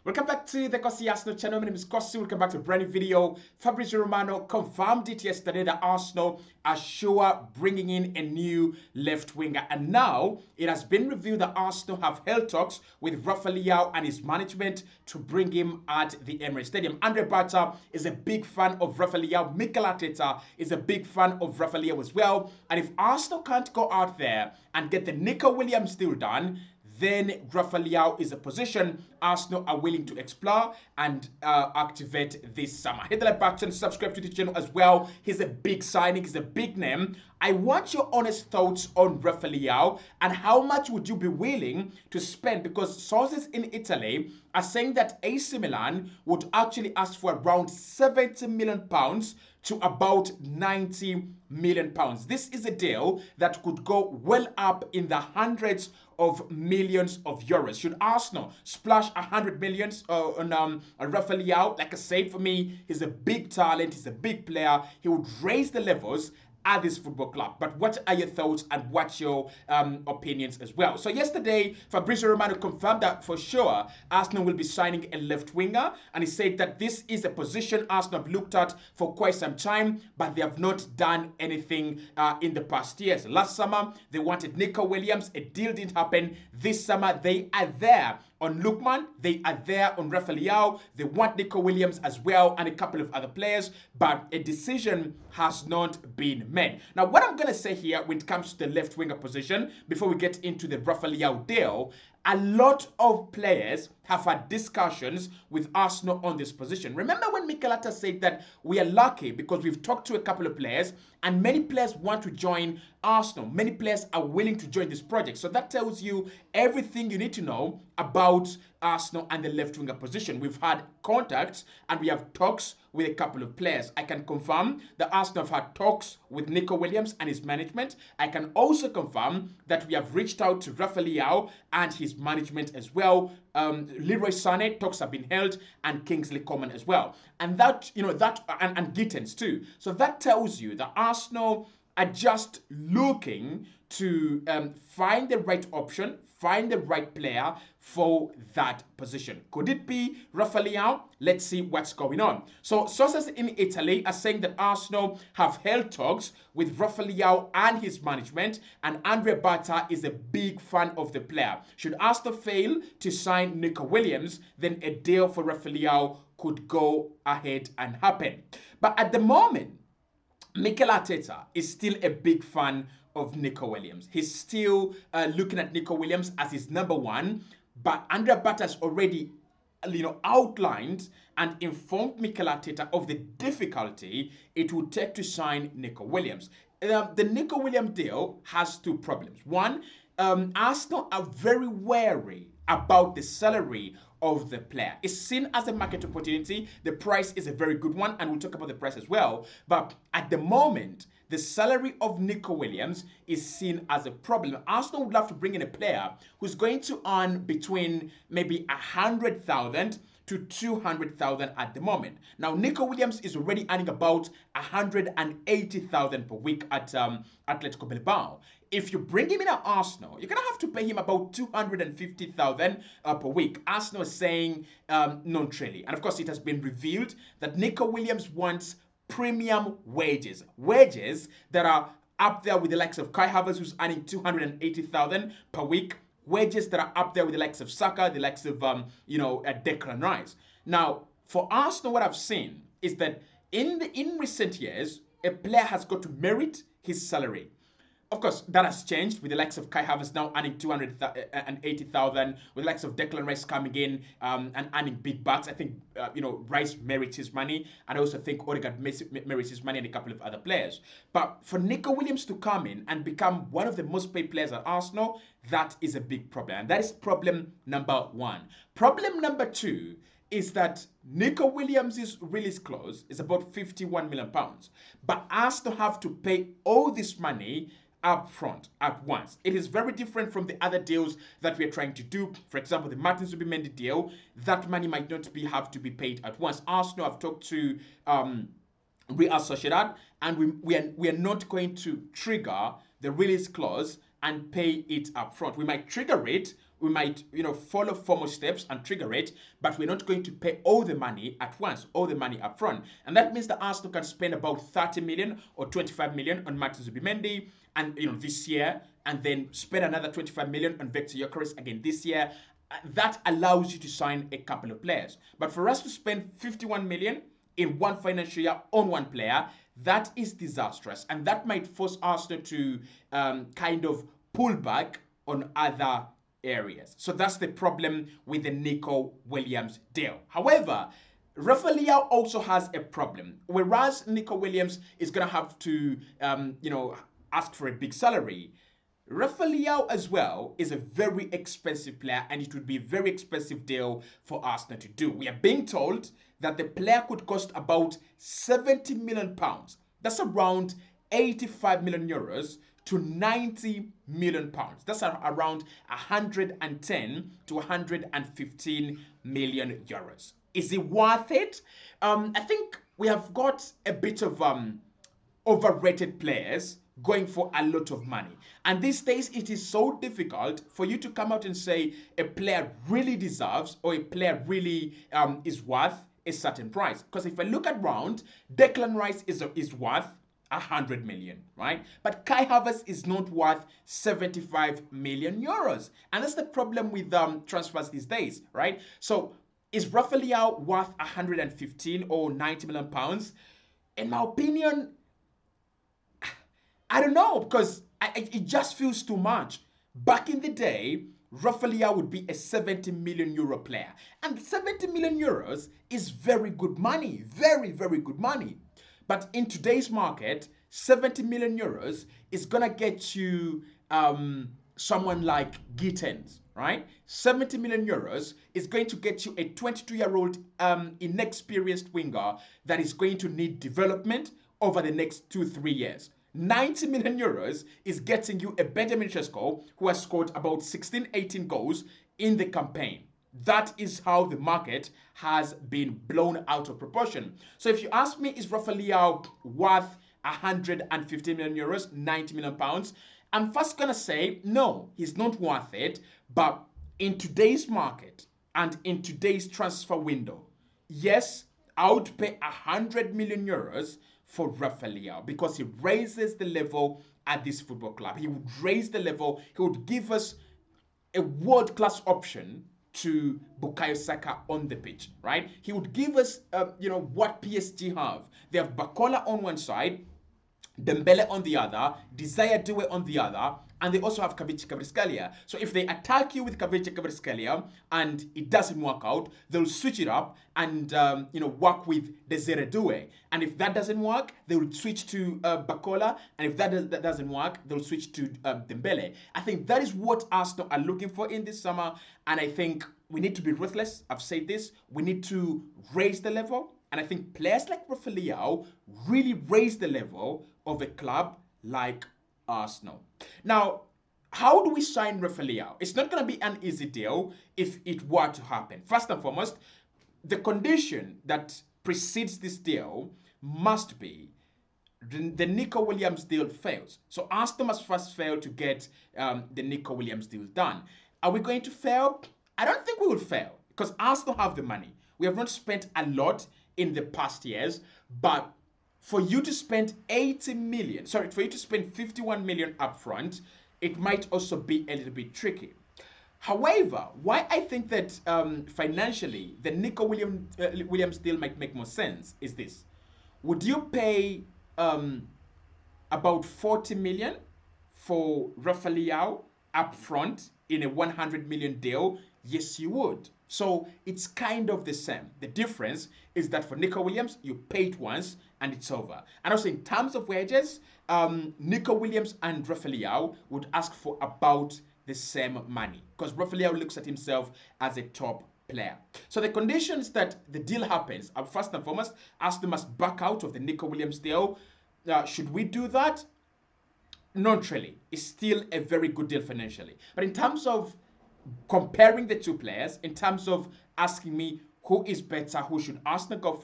Welcome back to the Kossi Arsenal channel. My name is Kossi. Welcome back to a brand new video. Fabrizio Romano confirmed it yesterday that Arsenal are sure bringing in a new left winger. And now it has been revealed that Arsenal have held talks with Rafael Leao and his management to bring him at the Emirates Stadium. Andre Bata is a big fan of Rafael Leao. Mikel Arteta is a big fan of Rafael Leao as well. And if Arsenal can't go out there and get the Nico Williams deal done, then Rafael Leao is a position Arsenal are willing to explore and activate this summer. Hit the like button, subscribe to the channel as well. He's a big signing, he's a big name. I want your honest thoughts on Rafael Leao and how much would you be willing to spend, because sources in Italy are saying that AC Milan would actually ask for around £70 million to about £90 million. This is a deal that could go well up in the hundreds of millions of euros. Should Arsenal splash 100 millions on Rafael Leao? Like I said, for me, he's a big talent, he's a big player. He would raise the levels at this football club. But what are your thoughts and what's your opinions as well? So yesterday, Fabrizio Romano confirmed that for sure Arsenal will be signing a left winger, and he said that this is a position Arsenal have looked at for quite some time, but they have not done anything in the past years. Last summer, they wanted Nico Williams. A deal didn't happen. This summer, they are there on Lookman, they are there on Rafael Leao. They want Nico Williams as well and a couple of other players, but a decision has not been made. Now, what I'm going to say here when it comes to the left winger position, before we get into the Rafael Leao deal, a lot of players have had discussions with Arsenal on this position. Remember when Mikel Arteta said that we are lucky because we've talked to a couple of players and many players want to join Arsenal. Many players are willing to join this project. So that tells you everything you need to know about Arsenal and the left winger position. We've had contacts and we have talks with a couple of players. I can confirm that Arsenal have had talks with Nico Williams and his management. I can also confirm that we have reached out to Rafael Leao and his management as well. Leroy Sané talks have been held, and Kingsley Coman as well, and that and Gittens too. So that tells you that Arsenal are just looking to find the right option, find the right player for that position. Could it be Rafael Leao? Let's see what's going on. So sources in Italy are saying that Arsenal have held talks with Rafael Leao and his management, and Andre Bata is a big fan of the player. Should Arsenal fail to sign Nico Williams, then a deal for Rafael Leao could go ahead and happen. But at the moment, Mikel Arteta is still a big fan of Nico Williams. He's still looking at Nico Williams as his number one, but Andre Bata has already outlined and informed Mikel Arteta of the difficulty it would take to sign Nico Williams. The Nico Williams deal has two problems. One, Arsenal are very wary about the salary of the player. It's seen as a market opportunity. The price is a very good one, and we'll talk about the price as well. But at the moment, the salary of Nico Williams is seen as a problem. Arsenal would love to bring in a player who's going to earn between maybe 100,000 to 200,000 at the moment. Now, Nico Williams is already earning about 180,000 per week at Atletico Bilbao. If you bring him in at Arsenal, you're going to have to pay him about 250,000 per week. Arsenal is saying non-really. And of course, it has been revealed that Nico Williams wants premium wages. Wages that are up there with the likes of Kai Havertz, who's earning 280,000 per week. Wages that are up there with the likes of Saka, the likes of Declan Rice. Now, for Arsenal, what I've seen is that in recent years, a player has got to merit his salary. Of course, that has changed with the likes of Kai Havertz now earning 280,000, with the likes of Declan Rice coming in and earning big bucks. I think Rice merits his money, and I also think Odegaard merits his money, and a couple of other players. But for Nico Williams to come in and become one of the most paid players at Arsenal, that is a big problem, and that is problem number one. Problem number two is that Nico Williams' release clause is about £51 million, but Arsenal have to pay all this money up front at once. It is very different from the other deals that we are trying to do. For example, the Martin Zubimendi deal, that money might not have to be paid at once. Arsenal have talked to Real Sociedad, and we are not going to trigger the release clause and pay it up front. We might trigger it we might, follow formal steps and trigger it, but we're not going to pay all the money at once, all the money up front. And that means that Arsenal can spend about 30 million or 25 million on Martin Zubimendi and this year, and then spend another 25 million on Victor Gyökeres again this year. That allows you to sign a couple of players. But for us to spend 51 million in one financial year on one player, that is disastrous, and that might force Arsenal to kind of pull back on other areas. So that's the problem with the Nico Williams deal. However, Rafael Leao also has a problem. Whereas Nico Williams is going to have to, ask for a big salary, Rafael Leao as well is a very expensive player, and it would be a very expensive deal for Arsenal to do. We are being told that the player could cost about 70 million pounds. That's around 85 million euros to 90 million pounds. That's around 110 to 115 million euros. Is it worth it? I think we have got a bit of overrated players going for a lot of money. And these days, it is so difficult for you to come out and say a player really deserves or a player really is worth a certain price. Because if I look around, Declan Rice is worth 100 million, right? But Kai Havertz is not worth 75 million euros. And that's the problem with transfers these days, right? So is Rafael Leao worth 115 or 90 million pounds? In my opinion, I don't know, because it just feels too much. Back in the day, Rafael Leao would be a 70 million euro player. And 70 million euros is very good money. Very, very good money. But in today's market, 70 million euros is going to get you someone like Gittens, right? 70 million euros is going to get you a 22-year-old inexperienced winger that is going to need development over the next 2-3 years. 90 million euros is getting you a Benjamin Sesko who has scored about 16-18 goals in the campaign. That is how the market has been blown out of proportion. So if you ask me, is Rafael Leao worth 150 million euros, 90 million pounds? I'm first going to say, no, he's not worth it. But in today's market and in today's transfer window, yes, I would pay 100 million euros for Rafael Leao because he raises the level at this football club. He would raise the level. He would give us a world-class option to Bukayo Saka on the pitch, right? He would give us, what PSG have. They have Bakola on one side, Dembele on the other, Desire Doué on the other, and they also have Kavichi Kvaratskhelia. So if they attack you with Kavichi Kvaratskhelia and it doesn't work out, they'll switch it up and work with Desire Doué. And if that doesn't work, they will switch to Bakola, and if that doesn't work, they'll switch to Dembele. I think that is what Arsenal are looking for in this summer, and I think we need to be ruthless. I've said this. We need to raise the level, and I think players like Rafael Leao really raise the level of a club like Arsenal. Now, how do we sign Rafael Leao? It's not going to be an easy deal if it were to happen. First and foremost, the condition that precedes this deal must be the Nico Williams deal fails. So Arsenal must first fail to get the Nico Williams deal done. Are we going to fail? I don't think we will fail because Arsenal have the money. We have not spent a lot in the past years, but for you to spend 51 million upfront, it might also be a little bit tricky. However, why I think that financially the Nico Williams deal might make more sense is this. Would you pay about 40 million for Rafael Leao upfront in a 100 million deal? Yes, you would. So it's kind of the same. The difference is that for Nico Williams, you pay it once and it's over. And also in terms of wages, Nico Williams and Rafael Leao would ask for about the same money because Rafael Leao looks at himself as a top player. So the conditions that the deal happens are first and foremost, Arsenal must back out of the Nico Williams deal. Should we do that? Not really. It's still a very good deal financially. But in terms of comparing the two players, in terms of asking me who is better, who should Arsenal go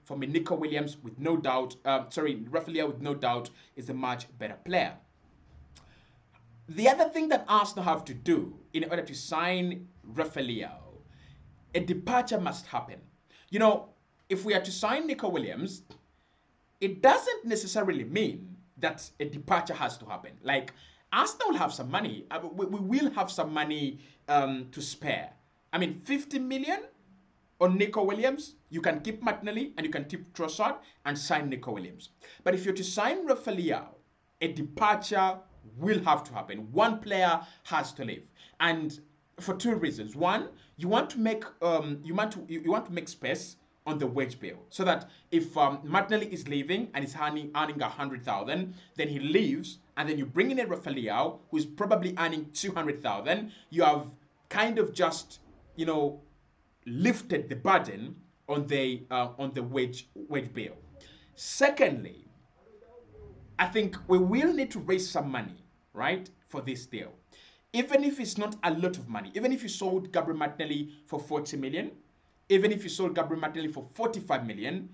for me, Nico Williams with no doubt, Rafael Leao with no doubt is a much better player. The other thing that Arsenal have to do in order to sign Rafael, a departure must happen. You know, if we are to sign Nico Williams, it doesn't necessarily mean that a departure has to happen. Like, Arsenal will have some money. We will have some money to spare. I mean, 50 million on Nico Williams, you can keep Martinelli and you can keep Trossard and sign Nico Williams. But if you're to sign Rafael, a departure will have to happen. One player has to leave, and for two reasons. One, you want to make space on the wage bill, so that if Martinelli is leaving and is earning 100,000, then he leaves, and then you bring in a Rafael who is probably earning 200,000. You have kind of just, lifted the burden on the wage bill. Secondly, I think we will need to raise some money, right, for this deal. Even if it's not a lot of money, even if you sold Gabriel Martinelli for 40 million, even if you sold Gabriel Martinelli for 45 million,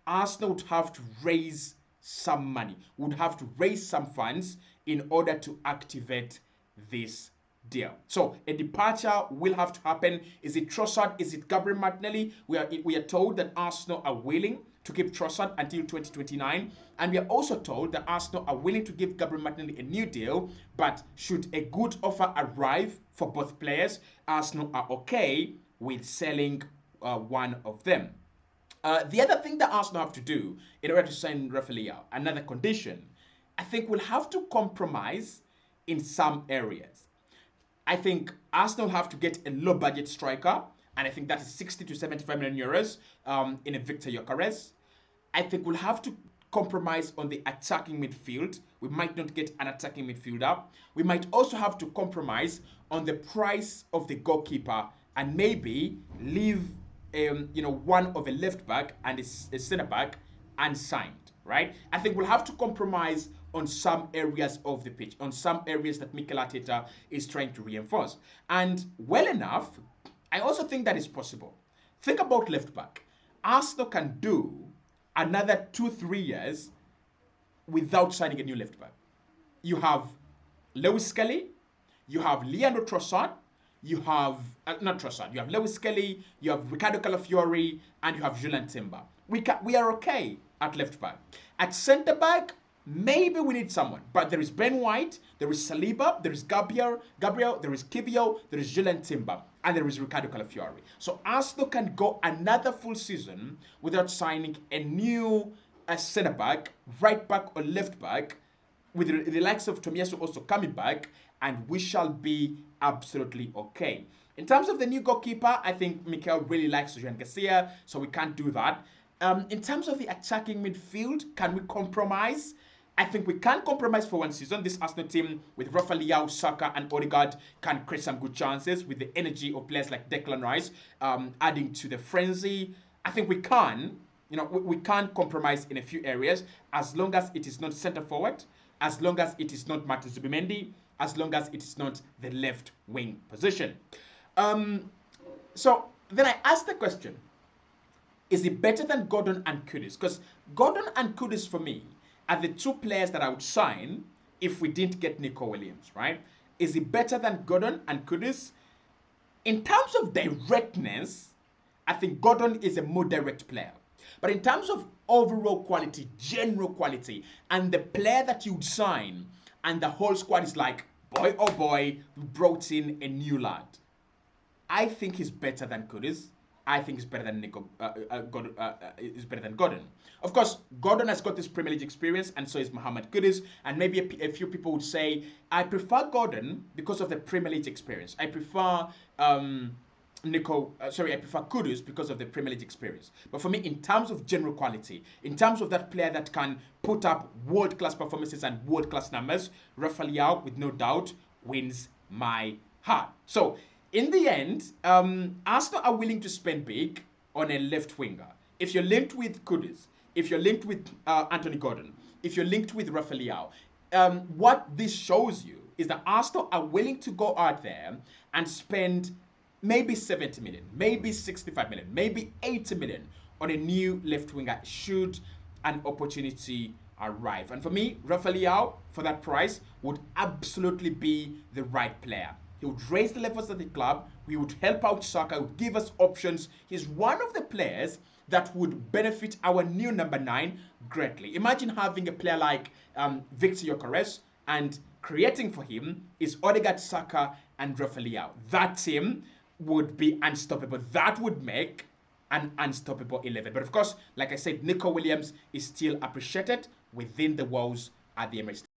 Arsenal would have to raise some money, would have to raise some funds in order to activate this deal. So a departure will have to happen. Is it Trossard? Is it Gabriel Martinelli? We are told that Arsenal are willing to keep Trossard until 2029, and we are also told that Arsenal are willing to give Gabriel Martinelli a new deal, but should a good offer arrive for both players, Arsenal are okay with selling one of them. The other thing that Arsenal have to do in order to sign Rafael, another condition, I think we'll have to compromise in some areas. I think Arsenal have to get a low budget striker, and I think that is 60 to 75 million euros in a Victor Gyökeres. I think we'll have to compromise on the attacking midfield. We might not get an attacking midfielder. We might also have to compromise on the price of the goalkeeper and maybe leave one of a left back and a centre back unsigned, right? I think we'll have to compromise on some areas of the pitch, on some areas that Mikel Arteta is trying to reinforce. And well enough, I also think that is possible. Think about left back. Arsenal can do another 2-3 years without signing a new left back. You have Lewis Skelly, you have Leandro Trossard, you have, not Trossard, you have Lewis Skelly, you have Ricardo Calafiori, and you have Julian Timber. We are okay at left back. At centre back, maybe we need someone, but there is Ben White, there is Saliba, there is Gabriel, there is Kivio, there is Julian Timber, and there is Ricardo Calafiori. So Arsenal can go another full season without signing a new centre back, right back or left back, with the likes of Tomiyasu also coming back, and we shall be absolutely okay. In terms of the new goalkeeper, I think Mikel really likes Jean Garcia, so we can't do that. In terms of the attacking midfield, can we compromise? I think we can compromise for one season. This Arsenal team with Rafael Leao, Saka, and Odegaard can create some good chances with the energy of players like Declan Rice adding to the frenzy. I think we can, we can compromise in a few areas as long as it is not centre forward, as long as it is not Martin Zubimendi, as long as it is not the left wing position. So then I asked the question, is it better than Gordon and Kudus? Because Gordon and Kudus for me are the two players that I would sign if we didn't get Nico Williams, right? Is it better than Gordon and Kudus? In terms of directness, I think Gordon is a more direct player. But in terms of overall quality, general quality, and the player that you'd sign, and the whole squad is like, boy, oh boy, we brought in a new lad. I think he's better than Kudus. I think he's better than is better than Gordon. Of course, Gordon has got this Premier League experience, and so is Mohamed Kudus. And maybe a few people would say, I prefer Gordon because of the Premier League experience. I prefer I prefer Kudus because of the Premier League experience. But for me, in terms of general quality, in terms of that player that can put up world-class performances and world-class numbers, Rafael Leao, with no doubt, wins my heart. So, in the end, Arsenal are willing to spend big on a left winger. If you're linked with Kudus, if you're linked with Anthony Gordon, if you're linked with Rafael Leao, what this shows you is that Arsenal are willing to go out there and spend maybe 70 million, maybe 65 million, maybe 80 million on a new left winger should an opportunity arrive. And for me, Rafael, for that price, would absolutely be the right player. He would raise the levels of the club. He would help out Saka. He would give us options. He's one of the players that would benefit our new number 9 greatly. Imagine having a player like Victor Gyökeres, and creating for him is Odegaard, Saka, and Rafael. That team would be unstoppable. That would make an unstoppable 11. But of course, like I said, Nico Williams is still appreciated within the walls at the Emirates.